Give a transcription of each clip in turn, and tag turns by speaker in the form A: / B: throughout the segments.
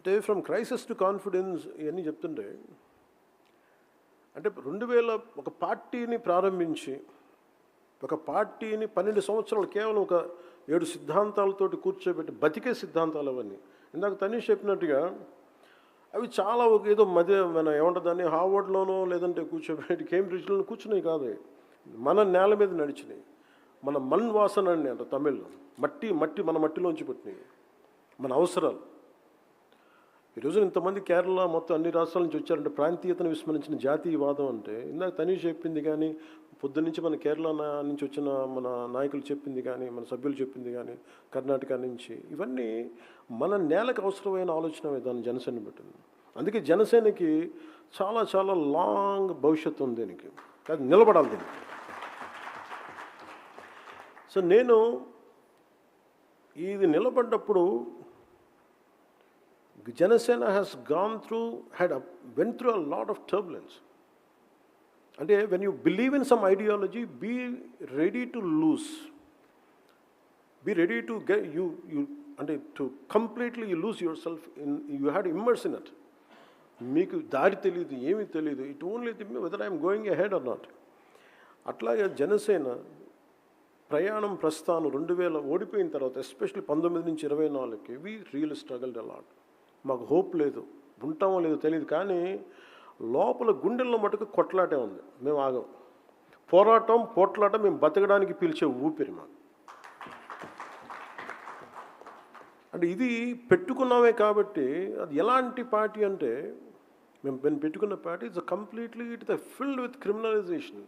A: అంటే from crisis to confidence ఇవన్నీ చెప్తుంటే, అంటే 2000 ఒక పార్టీని ప్రారంభించి, ఒక పార్టీని 12 సంవత్సరాలు కేవలం ఒక 7 సిద్ధాంతాలతోటి కూర్చోబెట్టి బతికే సిద్ధాంతాలు అవన్నీ. ఇందాక తనీష్ చెప్పినట్టుగా అవి చాలా ఒక ఏదో మన ఏమంటుంది దాన్ని హార్వర్డ్లోనో లేదంటే కూర్చోబెట్టి కేంబ్రిడ్జ్లోనో కూర్చున్నాయి కాదు, మన నేల మీద నడిచినాయి. మన మన్ వాసన అండి అంట తమిళ్లో, మట్టి మట్టి మన మట్టిలోంచి పుట్టినాయి మన అవసరాలు. ఈరోజు ఇంతమంది కేరళ మొత్తం అన్ని రాష్ట్రాల నుంచి వచ్చారంటే ప్రాంతీయతను విస్మరించిన జాతీయవాదం అంటే, ఇందాక తనీష్ చెప్పింది కానీ, పొద్దున్నుంచి మన కేరళ నుంచి వచ్చిన మన నాయకులు చెప్పింది కానీ, మన సభ్యులు చెప్పింది కానీ, కర్ణాటక నుంచి, ఇవన్నీ మన నేలకు అవసరమైన ఆలోచన విధానం జనసేన పెట్టింది. అందుకే జనసేనకి చాలా చాలా లాంగ్ భవిష్యత్తు ఉంది దీనికి, అది నిలబడాలి దీనికి. సో నేను ఇది నిలబడ్డప్పుడు Janasena has went through a lot of turbulence. And when you believe in some ideology, be ready to lose. Be ready to get to completely lose yourself in. You had to immerse in it. Meeku daari teliyadu, emi teliyadu. It only whether I am going ahead or not. అట్లాగే జనసేన ప్రయాణం ప్రస్థానం 2000 ఓడిపోయిన తర్వాత, especially 19 నుంచి 24కి వి real struggled a lot. మాకు hope లేదు, ఉంటామో లేదో తెలియదు, కానీ లోపల గుండెల్లో మటుకు కొట్లాటే ఉంది. మేము ఆగం. పోట్లాట మేము బతకడానికి పిలిచే ఊపిరి మాకు. అంటే ఇది పెట్టుకున్నామే కాబట్టి, అది ఎలాంటి పార్టీ అంటే, మేము పెట్టుకున్న party it's completely filled with criminalisation.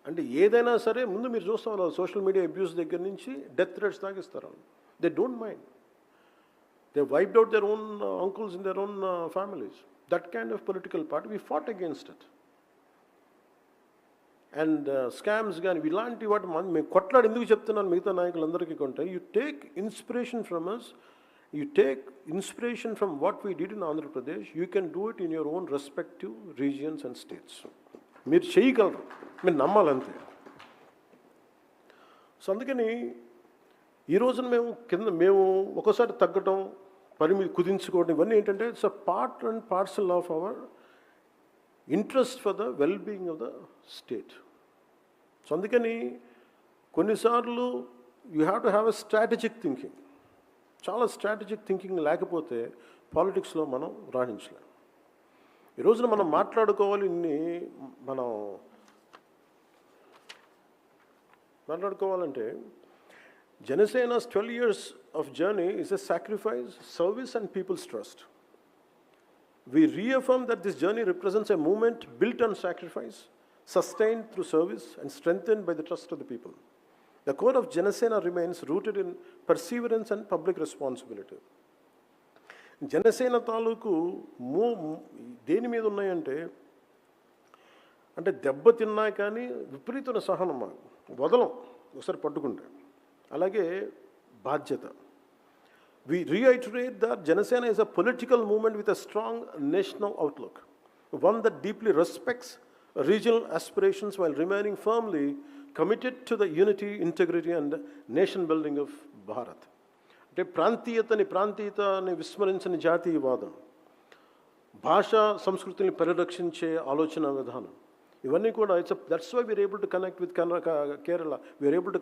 A: అంటే ఏదైనా సరే ముందు మీరు చూస్తాం సోషల్ మీడియా అబ్యూస్ దగ్గర నుంచి డెత్ థ్రెట్స్ దాకా ఇస్తారు. They don't mind. They wiped out their own uncles in their own families. That kind of political party, we fought against it. And scams కానీ ఇలాంటి వాటి మేము కొట్లాడి ఎందుకు చెప్తున్నాను మిగతా నాయకులందరికీ కొంటే, you take inspiration from us, you take inspiration from what we did in Andhra Pradesh, you can do it in your own respective regions and states. మీరు చేయగలరు, మీరు నమ్మాలంతే. సో అందుకని ఈ రోజున మేము ఒకసారి తగ్గటం, పరిమితి కుదించుకోవడం, ఇవన్నీ ఏంటంటే it's a part and parcel of our interest for the well being of the state. So అందుకని కొన్నిసార్లు you have to have a strategic thinking. చాలా స్ట్రాటజిక్ థింకింగ్ లేకపోతే పాలిటిక్స్లో మనం రాణించలేం. ఈ రోజున మనం మాట్లాడుకోవాలి, మనం మాట్లాడుకోవాలంటే Janasena's 12 years of journey is a sacrifice, service and people's trust. We reaffirm that this journey represents a movement built on sacrifice, sustained through service and strengthened by the trust of the people. The core of Janasena remains rooted in perseverance and public responsibility. Janasena తాలూకు దేని మీద ఉన్నాయంటే, అంటే దెబ్బతిన్నా కానీ విపరీతమైన సహనం, వదలం ఒకసారి పట్టుకుంటే. అలాగే బాధ్యత. We reiterate that Janasena is a political movement with a strong national outlook, one that deeply respects regional aspirations while remaining firmly committed to the unity, integrity and nation building of Bharat. అంటే ప్రాంతీయతని విస్మరించని జాతీయవాదం, భాషా సంస్కృతిని పరిరక్షించే ఆలోచన విధానం, ఇవన్నీ కూడా that's why we're able to connect with Kerala, we're able to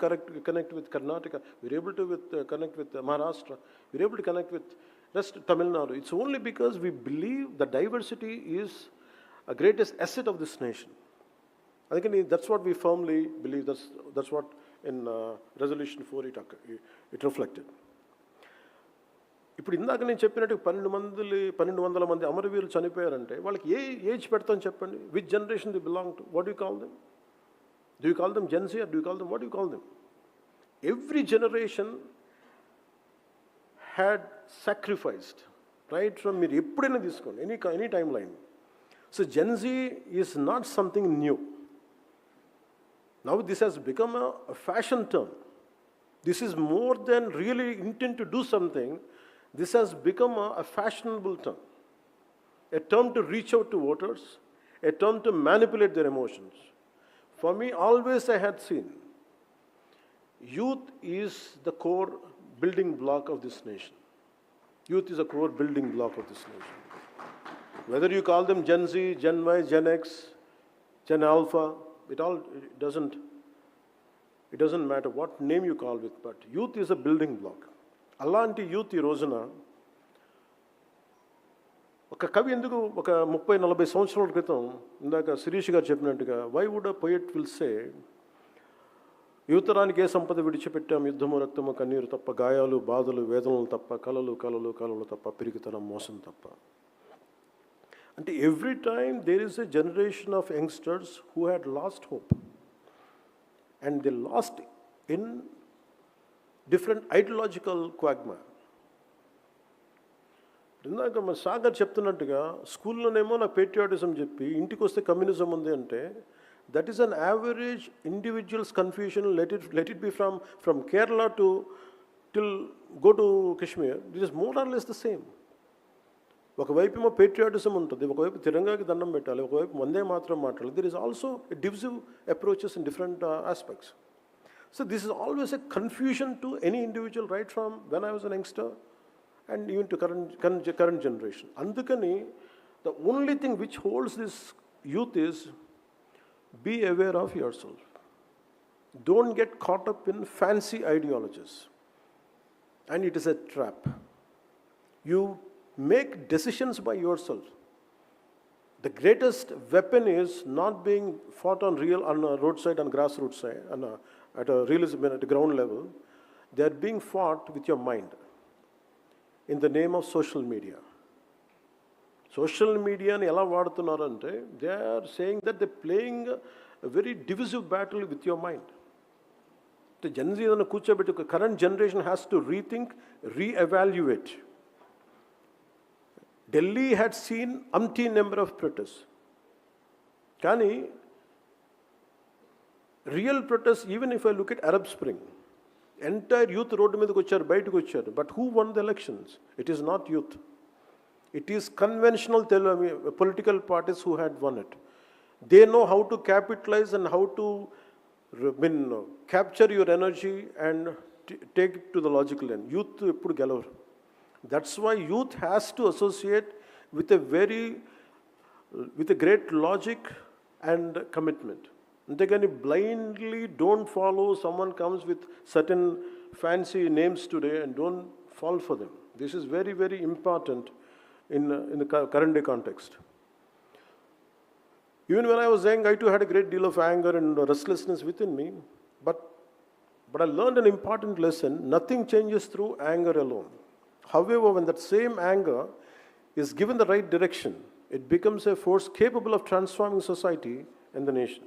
A: connect with Karnataka, we're able to connect with Maharashtra, we're able to connect with rest Tamil Nadu. It's only because we believe the diversity is a greatest asset of this nation. అందుకని that's what we firmly believe, that's what in resolution 4 it reflected. ఇప్పుడు ఇందాక నేను చెప్పినట్టు 1200 మంది అమరవీరులు చనిపోయారంటే వాళ్ళకి ఏ age పెడతాం చెప్పండి? Which generation they belong to? What you call them? Do you call them gen Z or do you call them, what you call them? Every generation had sacrificed, right from, మీరు ఎప్పుడైనా తీసుకోండి, any time line. So gen Z is not something new. Now this has become a fashion term. This is more than really intent to do something. This has become a fashionable term, a term to reach out to voters, a term to manipulate their emotions. For me, always I had seen youth is the core building block of this nation. Youth is a core building block of this nation. Whether you call them Gen Z, Gen Y, Gen X, Gen Alpha, it doesn't matter what name you call it, but youth is a building block. అలాంటి youth ఈ రోజున ఒక కవి ఎందుకు ఒక 30-40 సంవత్సరాల క్రితం ఇందాక శిరీష్ గారు చెప్పినట్టుగా why would a poet will say యువతరానికి ఏ సంపద విడిచిపెట్టాం యుద్ధము రక్తము కన్నీరు తప్ప గాయాలు బాధలు వేదనలు తప్ప కలలు కలలు కలలు తప్ప పిరికితనం మోసం తప్ప అంటే every time there is a generation of youngsters who had lost hope and they lost in different ideological quagmire. ఇందాక మన సాగర్ చెప్తున్నట్టుగా స్కూల్లోనేమో నాకు పేట్రియాటిజం చెప్పి ఇంటికి వస్తే కమ్యూనిజం ఉంది అంటే that is an average individuals confusion. Let it be from Kerala till go to Kashmir, that is more or less the same. ఒకవైపు ఏమో పేట్రియాటిజం ఉంటుంది, ఒకవైపు తిరంగాకి దండం పెట్టాలి, ఒకవైపు వందే మాత్రం మాట్లాడాలి. There is also divisive approaches in different aspects. So this is always a confusion to any individual, right from when I was an youngster and even to current generation. Andukani, the only thing which holds this youth is be aware of yourself. Don't get caught up in fancy ideologies. And it is a trap. You make decisions by yourself. The greatest weapon is not being fought on a roadside and grassroots side, at a realism, at a ground level. They are being fought with your mind in the name of social media. Social media ni ela vadutunnarante, they are saying that they're playing a very divisive battle with your mind. The Gen Z and the current generation has to rethink, re-evaluate. Delhi had seen umpteen number of protests. Kani, real protests, even if I look at Arab Spring, entire youth road మీదకి వచ్చారు, బయటకు వచ్చారు. But who won the elections? It is not youth. It is conventional political parties who had won it. They know how to capitalize and how to capture your energy and take it to the logical end. Youth eppudu gelavar. That's why youth has to associate with a great logic and commitment. Antegani blindly don't follow someone comes with certain fancy names today and don't fall for them. This is very, very important in the current day context. Even when I was young, I too had a great deal of anger and restlessness within me. But I learned an important lesson. Nothing changes through anger alone. However, when that same anger is given the right direction, it becomes a force capable of transforming society and the nation.